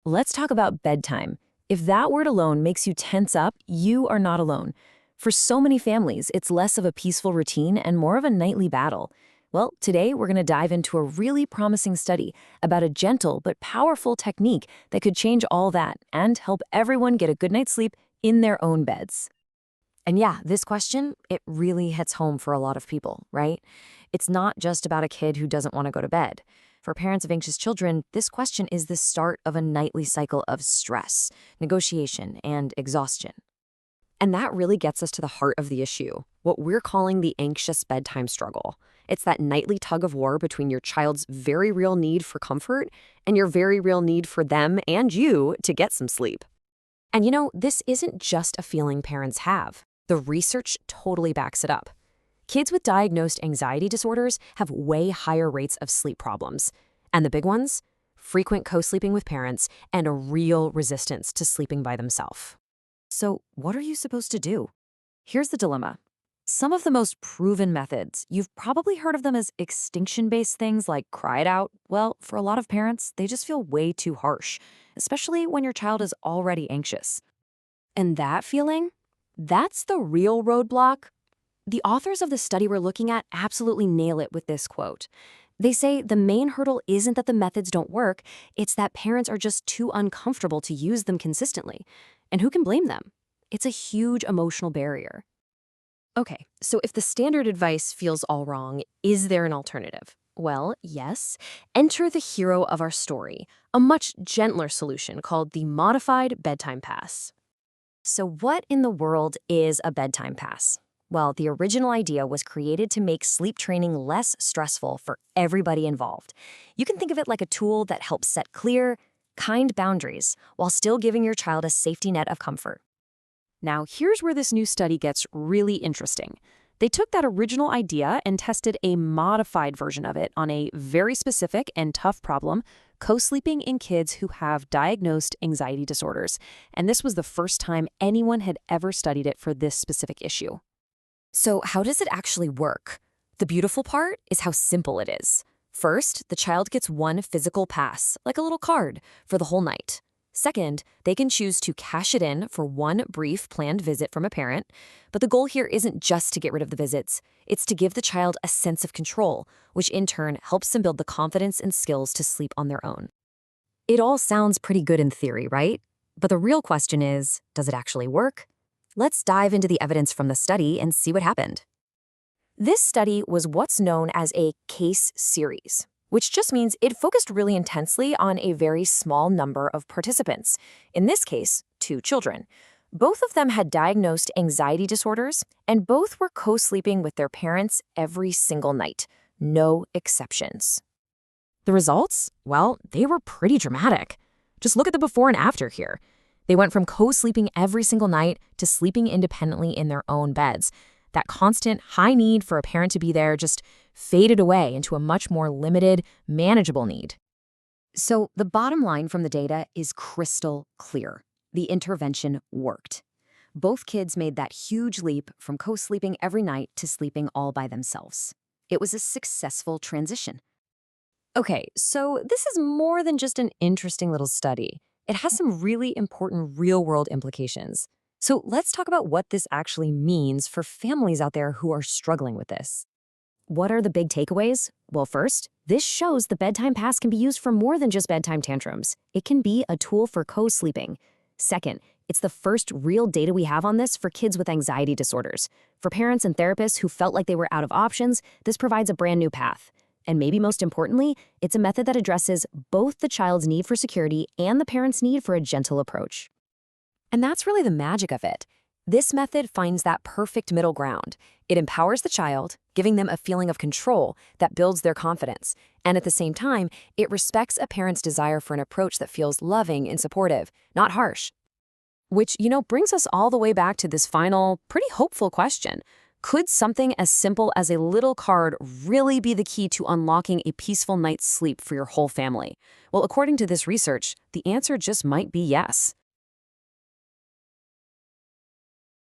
Let's talk about bedtime. If that word alone makes you tense up, you are not alone. For so many families, it's less of a peaceful routine and more of a nightly battle. Well, today we're going to dive into a really promising study about a gentle but powerful technique that could change all that and help everyone get a good night's sleep in their own beds. And yeah, this question, it really hits home for a lot of people, right? It's not just about a kid who doesn't want to go to bed. For parents of anxious children, this question is the start of a nightly cycle of stress, negotiation, and exhaustion. And that really gets us to the heart of the issue, what we're calling the anxious bedtime struggle. It's that nightly tug of war between your child's very real need for comfort and your very real need for them and you to get some sleep. And this isn't just a feeling parents have. The research totally backs it up. Kids with diagnosed anxiety disorders have way higher rates of sleep problems. And the big ones? Frequent co-sleeping with parents and a real resistance to sleeping by themselves. So what are you supposed to do? Here's the dilemma. Some of the most proven methods, you've probably heard of them as extinction-based things like cry it out. Well, for a lot of parents, they just feel way too harsh, especially when your child is already anxious. And that feeling? That's the real roadblock. The authors of the study we're looking at absolutely nail it with this quote. They say the main hurdle isn't that the methods don't work, it's that parents are just too uncomfortable to use them consistently. And who can blame them? It's a huge emotional barrier. Okay, so if the standard advice feels all wrong, is there an alternative? Well, yes. Enter the hero of our story, a much gentler solution called the modified bedtime pass. So what in the world is a bedtime pass? Well, the original idea was created to make sleep training less stressful for everybody involved. You can think of it like a tool that helps set clear, kind boundaries while still giving your child a safety net of comfort. Now, here's where this new study gets really interesting. They took that original idea and tested a modified version of it on a very specific and tough problem, co-sleeping in kids who have diagnosed anxiety disorders. And this was the first time anyone had ever studied it for this specific issue. So how does it actually work? The beautiful part is how simple it is. First, the child gets one physical pass, like a little card, for the whole night. Second, they can choose to cash it in for one brief planned visit from a parent. But the goal here isn't just to get rid of the visits. It's to give the child a sense of control, which in turn helps them build the confidence and skills to sleep on their own. It all sounds pretty good in theory, right? But the real question is, does it actually work? Let's dive into the evidence from the study and see what happened. This study was what's known as a case series, which just means it focused really intensely on a very small number of participants. In this case, 2 children. Both of them had diagnosed anxiety disorders, and both were co-sleeping with their parents every single night. No exceptions. The results? Well, they were pretty dramatic. Just look at the before and after here. They went from co-sleeping every single night to sleeping independently in their own beds. That constant high need for a parent to be there just faded away into a much more limited, manageable need. So the bottom line from the data is crystal clear. The intervention worked. Both kids made that huge leap from co-sleeping every night to sleeping all by themselves. It was a successful transition. Okay, so this is more than just an interesting little study. It has some really important real-world implications. So let's talk about what this actually means for families out there who are struggling with this. What are the big takeaways? Well, first, this shows the bedtime pass can be used for more than just bedtime tantrums. It can be a tool for co-sleeping. Second, it's the first real data we have on this for kids with anxiety disorders. For parents and therapists who felt like they were out of options, this provides a brand new path. And maybe most importantly, it's a method that addresses both the child's need for security and the parent's need for a gentle approach. And that's really the magic of it. This method finds that perfect middle ground. It empowers the child, giving them a feeling of control that builds their confidence. And at the same time, it respects a parent's desire for an approach that feels loving and supportive, not harsh. Which, brings us all the way back to this final, pretty hopeful question. Could something as simple as a little card really be the key to unlocking a peaceful night's sleep for your whole family? Well, according to this research, the answer just might be yes.